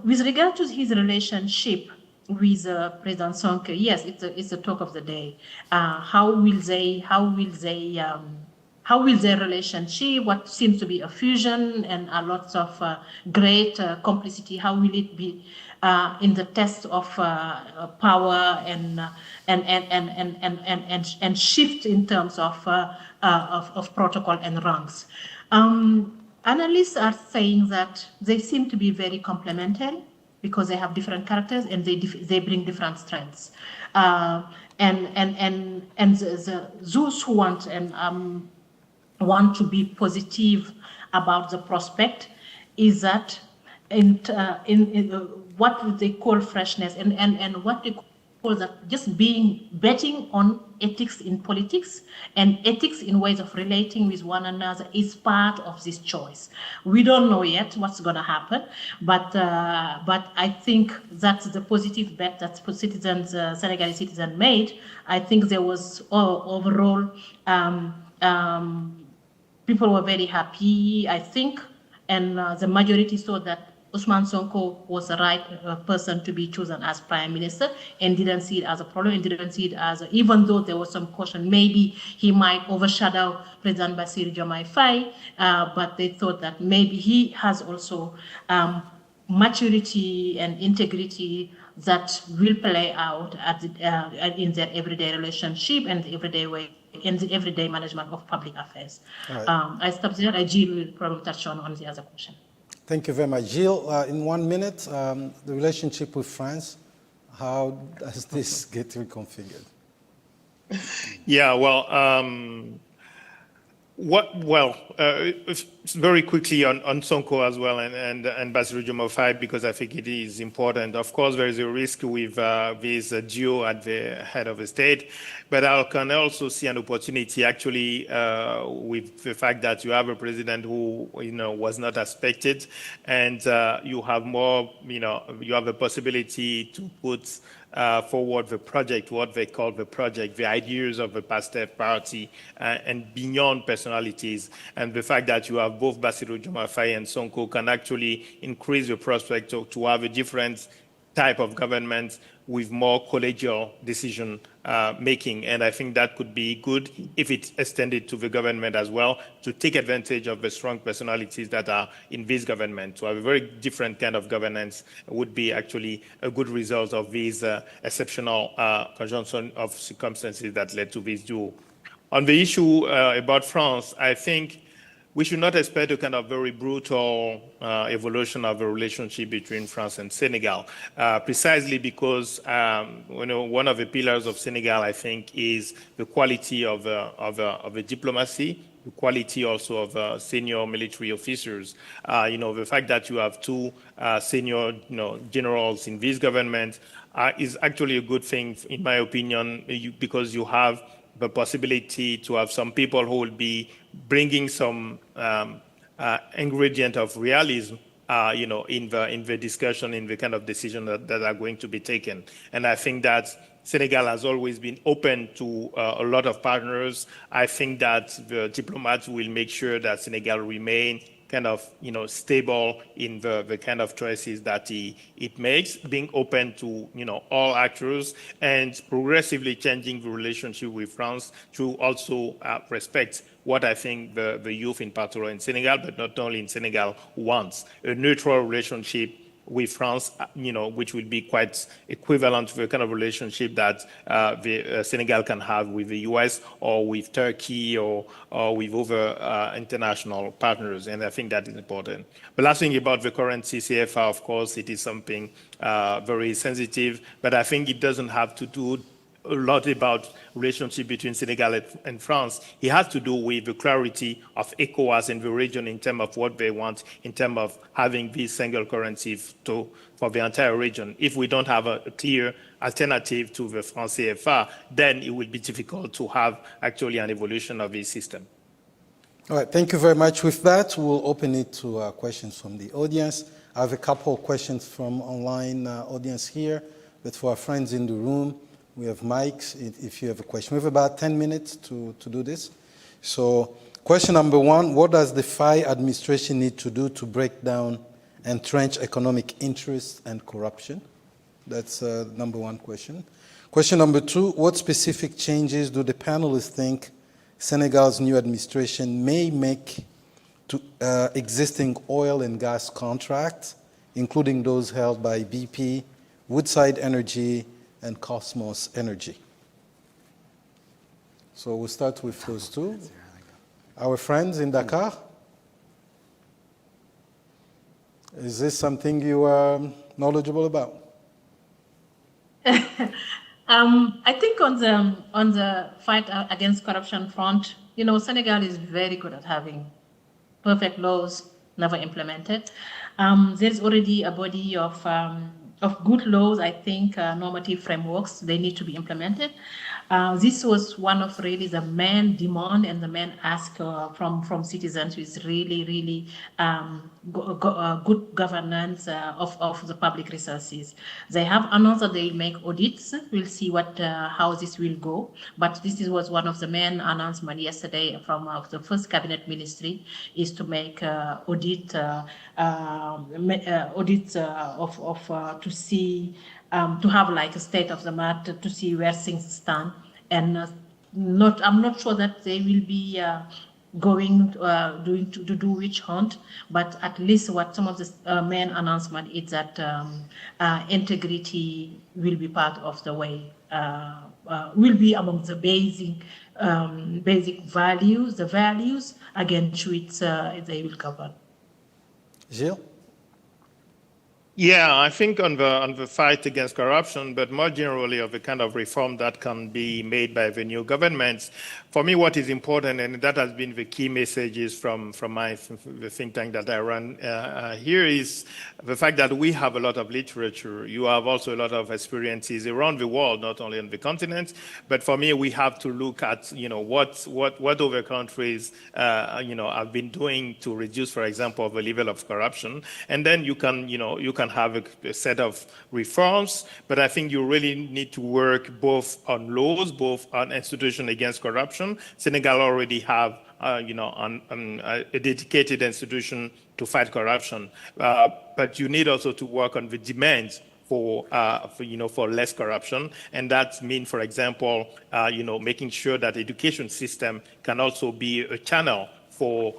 With regard to his relationship with President Sonko, yes, it's a talk of the day. How will their relationship, what seems to be a fusion and a lot of great complicity, how will it be in the test of power and shift in terms of protocol and ranks? Analysts are saying that they seem to be very complementary, because they have different characters and they bring different strengths. Those who want to be positive about the prospect is that in what they call freshness and what they call that just betting on ethics in politics and ethics in ways of relating with one another is part of this choice. We don't know yet what's going to happen, but I think that's the positive bet that Senegalese citizens made. I think there was overall people were very happy, I think, and the majority saw that Ousmane Sonko was the right person to be chosen as prime minister, and didn't see it as a problem, and didn't see it as, even though there was some caution, maybe he might overshadow President Bassirou Diomaye Faye, but they thought that maybe he has also maturity and integrity that will play out in their everyday relationship and the everyday way, in the everyday management of public affairs. Right. I stop there. Gilles will probably touch on the other question. Thank you very much. Gilles, in 1 minute, the relationship with France, how does this get reconfigured? Yeah, well, very quickly on Sonko as well and Bassirou Diomaye Faye, because I think it is important. Of course, there is a risk with this duo at the head of the state, but I can also see an opportunity actually with the fact that you have a president who was not expected, and you have more, you have the possibility to put forward the project, what they call the project, the ideas of the PASTEF party, and beyond personalities. And the fact that you have both Bassirou Diomaye Faye and Sonko can actually increase the prospect to have a different type of government with more collegial decision making. And I think that could be good if it's extended to the government as well, to take advantage of the strong personalities that are in this government. To have a very different kind of governance would be actually a good result of this exceptional conjunction of circumstances that led to this duo. On the issue about France, I think we should not expect a kind of very brutal evolution of the relationship between France and Senegal, precisely because one of the pillars of Senegal, I think, is the quality of the diplomacy, the quality also of senior military officers. The fact that you have two senior generals in this government is actually a good thing, in my opinion, because you have the possibility to have some people who will be bringing some ingredient of realism, in the discussion, in the kind of decision that are going to be taken. And I think that Senegal has always been open to a lot of partners. I think that the diplomats will make sure that Senegal remain kind of stable in the kind of choices that it makes, being open to all actors, and progressively changing the relationship with France to also respect what I think the youth in particular in Senegal, but not only in Senegal, wants: a neutral relationship with France, which will be quite equivalent to the kind of relationship that Senegal can have with the US or with Turkey or with other international partners. And I think that is important. The last thing about the current CCFR, of course, it is something very sensitive, but I think it doesn't have to do a lot about relationship between Senegal and France. It has to do with the clarity of ECOWAS in the region in terms of what they want, in terms of having this single currency for the entire region. If we don't have a clear alternative to the franc CFA, then it will be difficult to have actually an evolution of this system. All right, thank you very much. With that, we'll open it to questions from the audience. I have a couple of questions from online audience here, but for our friends in the room, we have mics if you have a question. We have about 10 minutes to do this. So question number one, what does the Faye administration need to do to break down entrenched economic interests and corruption? That's number one question. Question number two, what specific changes do the panelists think Senegal's new administration may make to existing oil and gas contracts, including those held by BP, Woodside Energy, and Cosmos Energy? So we'll start with those two. Our friends in Dakar, is this something you are knowledgeable about? I think on the fight against corruption front, Senegal is very good at having perfect laws never implemented. There's already a body of good laws, I think, normative frameworks, they need to be implemented. This was one of really the main demand and the main ask from citizens, is really good governance of the public resources. They have announced that they will make audits. We'll see how this will go. But this was one of the main announcements yesterday from the first cabinet ministry, is to make audits to see, to have like a state of the matter, to see where things stand. And I'm not sure that they will be going to do witch hunt, but at least what some of the main announcement is that integrity will be part of the way, will be among the basic values, the values against which they will govern. Gilles? Yeah, I think on the fight against corruption, but more generally of the kind of reform that can be made by the new governments, for me, what is important, and that has been the key messages from the think tank that I run here, is the fact that we have a lot of literature. You have also a lot of experiences around the world, not only on the continent. But for me, we have to look at what other countries have been doing to reduce, for example, the level of corruption, and then you can have a set of reforms. But I think you really need to work both on laws, both on institutions against corruption. Senegal already have a dedicated institution to fight corruption, but you need also to work on the demands for less corruption, and that means, for example, making sure that the education system can also be a channel for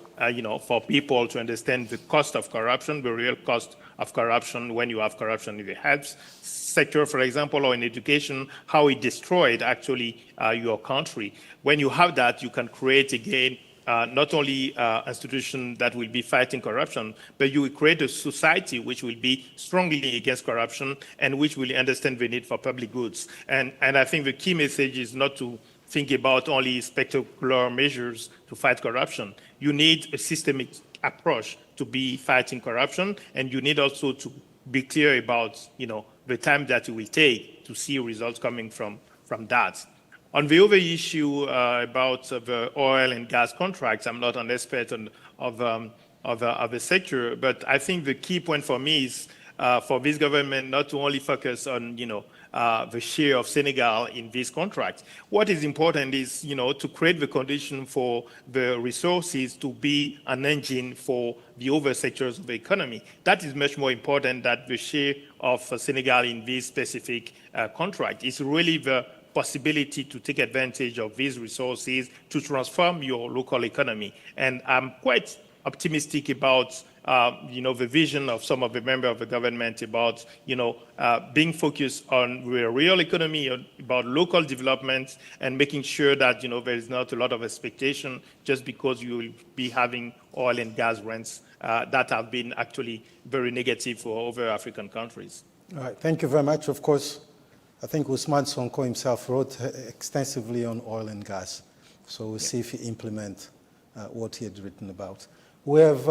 people to understand the cost of corruption, the real cost of corruption when you have corruption in the health sector, for example, or in education, how it destroyed actually your country. When you have that, you can create again not only institutions that will be fighting corruption, but you will create a society which will be strongly against corruption and which will understand the need for public goods. And I think the key message is not to think about only spectacular measures to fight corruption. You need a systemic approach to be fighting corruption, and you need also to be clear about the time that it will take to see results coming from that. On the other issue about the oil and gas contracts, I'm not an expert of the sector, but I think the key point for me is for this government not to only focus on the share of Senegal in this contract. What is important is to create the condition for the resources to be an engine for the other sectors of the economy. That is much more important than the share of Senegal in this specific contract. It's really the possibility to take advantage of these resources to transform your local economy. And I'm quite optimistic about the vision of some of the members of the government about being focused on the real economy, about local development, and making sure that there is not a lot of expectation just because you will be having oil and gas rents that have been actually very negative for other African countries. All right, thank you very much. Of course, I think Ousman Sonko himself wrote extensively on oil and gas, so we'll see if he implements what he had written about. We have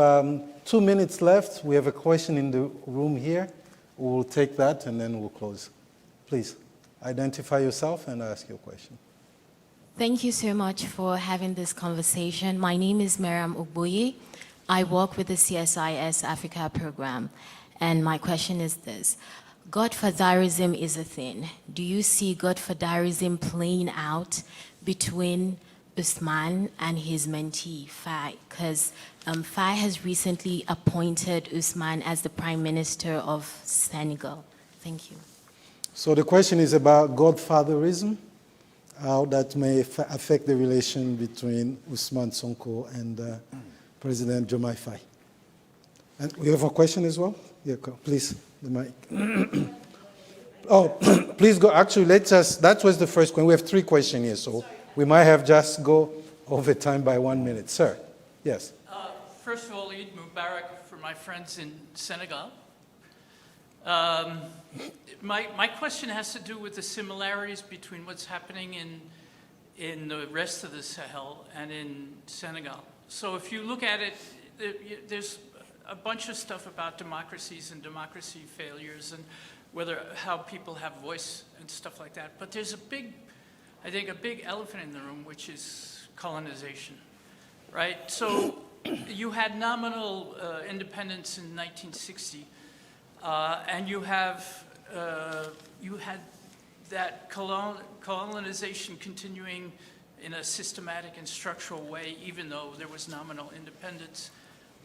2 minutes left. We have a question in the room here. We'll take that and then we'll close. Please, identify yourself and ask your question. Thank you so much for having this conversation. My name is Miriam Ogboye. I work with the CSIS Africa program, and my question is this. Godfatherism is a thing. Do you see Godfatherism playing out between Ousmane and his mentee, Faye? Because Faye has recently appointed Ousmane as the Prime Minister of Senegal. Thank you. So the question is about Godfatherism, how that may affect the relation between Ousmane Sonko and President Diomaye Faye. And we have a question as well? Yeah, please, the mic. Oh, please go. Actually, that was the first question. We have 3 questions here, so we might have just go over time by 1 minute. Sir, yes. First of all, Eid Mubarak for my friends in Senegal. My question has to do with the similarities between what's happening in the rest of the Sahel and in Senegal. So if you look at it, there's a bunch of stuff about democracies and democracy failures and how people have voice and stuff like that. But there's I think a big elephant in the room, which is colonization, right? So you had nominal independence in 1960, and you had that colonization continuing in a systematic and structural way, even though there was nominal independence.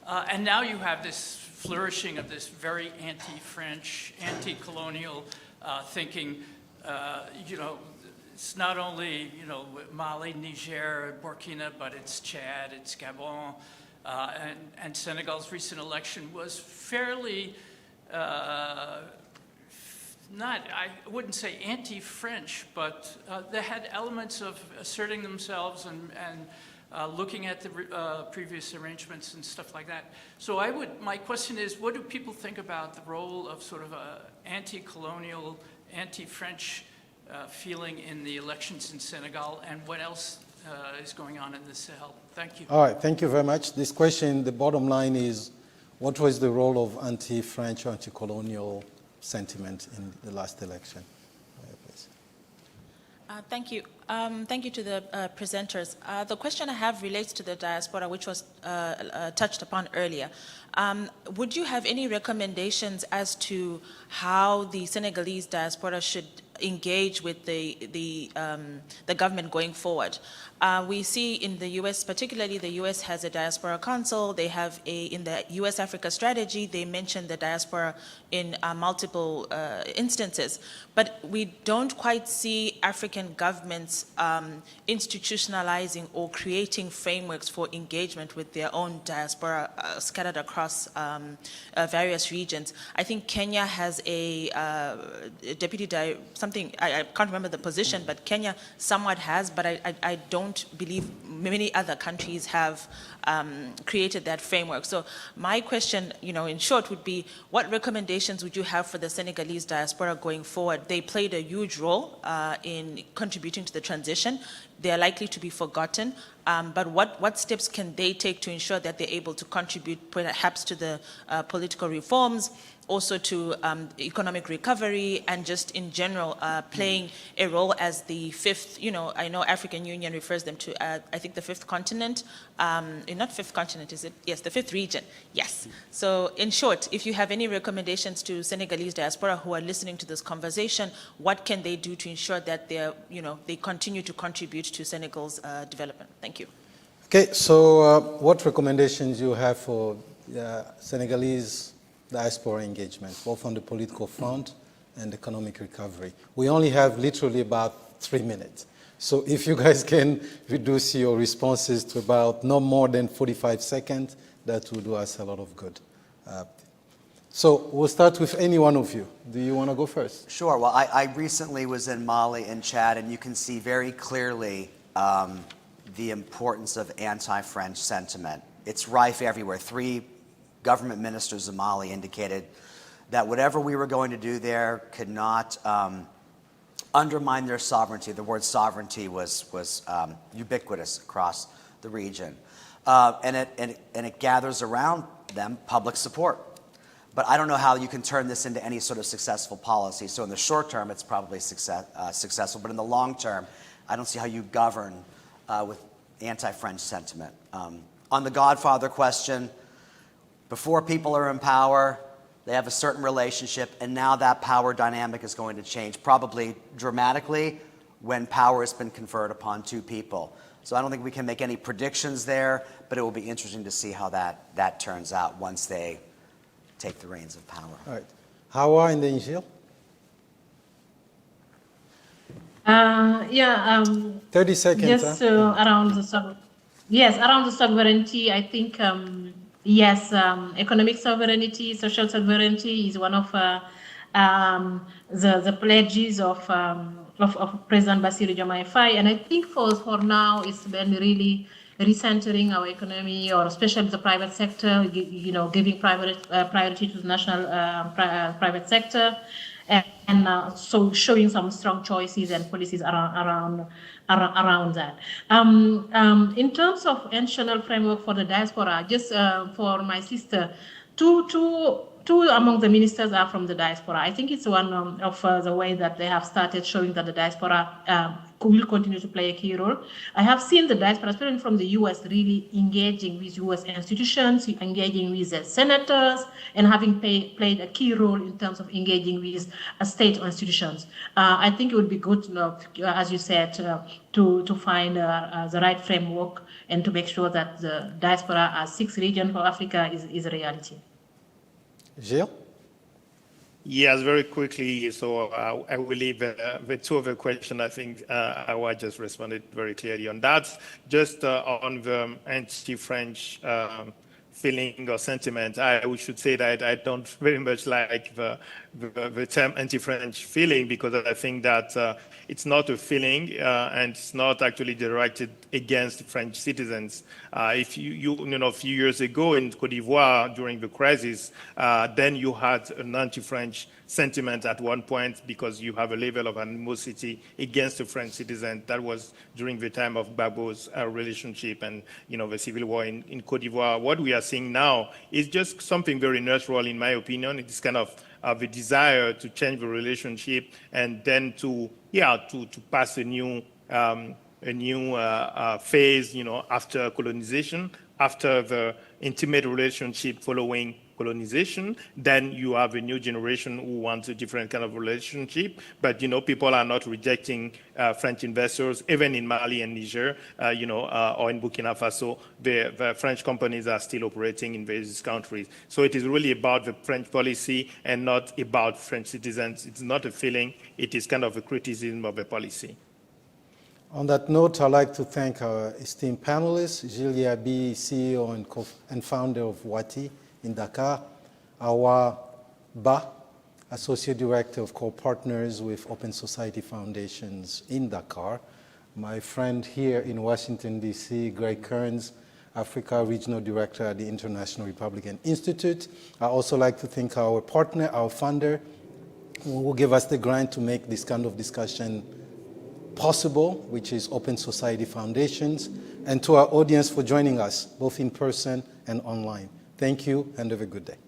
And now you have this flourishing of this very anti-French, anti-colonial thinking. It's not only Mali, Niger, Burkina, but it's Chad, it's Gabon, and Senegal's recent election was fairly I wouldn't say anti-French, but they had elements of asserting themselves and looking at the previous arrangements and stuff like that. So my question is, what do people think about the role of sort of a anti-colonial, anti-French feeling in the elections in Senegal, and what else is going on in the Sahel? Thank you. All right, thank you very much. This question, the bottom line is, what was the role of anti-French or anti-colonial sentiment in the last election? Please. Thank you. Thank you to the presenters. The question I have relates to the diaspora, which was touched upon earlier. Would you have any recommendations as to how the Senegalese diaspora should engage with the government going forward? We see in the U.S., particularly the U.S. has a diaspora council. They have in the U.S. Africa strategy, they mention the diaspora in multiple instances. But we don't quite see African governments institutionalizing or creating frameworks for engagement with their own diaspora scattered across various regions. I think Kenya has a I can't remember the position, but Kenya somewhat has, but I don't believe many other countries have created that framework. So my question, in short, would be, what recommendations would you have for the Senegalese diaspora going forward? They played a huge role in contributing to the transition. They are likely to be forgotten, but what steps can they take to ensure that they're able to contribute perhaps to the political reforms, also to economic recovery, and just in general playing a role as the fifth, I know African Union refers them to, I think, the fifth continent, not fifth continent, is it? Yes, the fifth region, yes. So in short, if you have any recommendations to Senegalese diaspora who are listening to this conversation, what can they do to ensure that they continue to contribute to Senegal's development? Thank you. Okay, so what recommendations you have for Senegalese diaspora engagement, both on the political front and economic recovery? We only have literally about 3 minutes. So if you guys can reduce your responses to about no more than 45 seconds, that will do us a lot of good. So we'll start with any one of you. Do you want to go first? Sure. Well, I recently was in Mali and Chad, and you can see very clearly the importance of anti-French sentiment. It's rife everywhere. 3 government ministers of Mali indicated that whatever we were going to do there could not undermine their sovereignty. The word sovereignty was ubiquitous across the region. And it gathers around them public support. But I don't know how you can turn this into any sort of successful policy. So in the short term, it's probably successful. But in the long term, I don't see how you govern with anti-French sentiment. On the Godfather question, before people are in power, they have a certain relationship, and now that power dynamic is going to change, probably dramatically, when power has been conferred upon 2 people. So I don't think we can make any predictions there, but it will be interesting to see how that turns out once they take the reins of power. All right. Hawa and then Gilles? 30 seconds. Just around the sovereignty, I think, yes, economic sovereignty, social sovereignty is one of the pledges of President Bassirou Diomaye Faye, and I think for now it's been really recentering our economy, or especially the private sector, giving priority to the national private sector, and so showing some strong choices and policies around that. In terms of national framework for the diaspora, just for my sister, two among the ministers are from the diaspora. I think it's one of the way that they have started showing that the diaspora will continue to play a key role. I have seen the diaspora, especially from the U.S., really engaging with U.S. institutions, engaging with the senators, and having played a key role in terms of engaging with state institutions. I think it would be good, as you said, to find the right framework and to make sure that the diaspora as 6th region for Africa is a reality. Gilles? Yes, very quickly. So I will leave the 2 other questions. I think I just responded very clearly on that. Just on the anti-French feeling or sentiment. I should say that I don't very much like the term anti-French feeling, because I think that it's not a feeling and it's not actually directed against French citizens. If you know, a few years ago in Côte d'Ivoire during the crisis, then you had an anti-French sentiment at one point because you have a level of animosity against the French citizen. That was during the time of Gbagbo's relationship and, you know, the civil war in Côte d'Ivoire. What we are seeing now is just something very natural, in my opinion. It's kind of the desire to change the relationship and then to pass a new phase, you know, after colonization, after the intimate relationship following colonization. Then you have a new generation who wants a different kind of relationship. But, you know, people are not rejecting French investors, even in Mali and Niger, you know, or in Burkina Faso. The French companies are still operating in various countries. So it is really about the French policy and not about French citizens. It's not a feeling. It is kind of a criticism of the policy. On that note, I'd like to thank our esteemed panelists, Gilles Yabi, CEO and founder of Wati in Dakar, Awa Ba, Associate Director of Core Partners with Open Society Foundations in Dakar, my friend here in Washington, D.C., Greg Kearns, Africa Regional Director at the International Republican Institute. I'd also like to thank our partner, our funder, who will give us the grant to make this kind of discussion possible, which is Open Society Foundations, and to our audience for joining us, both in person and online. Thank you, and have a good day.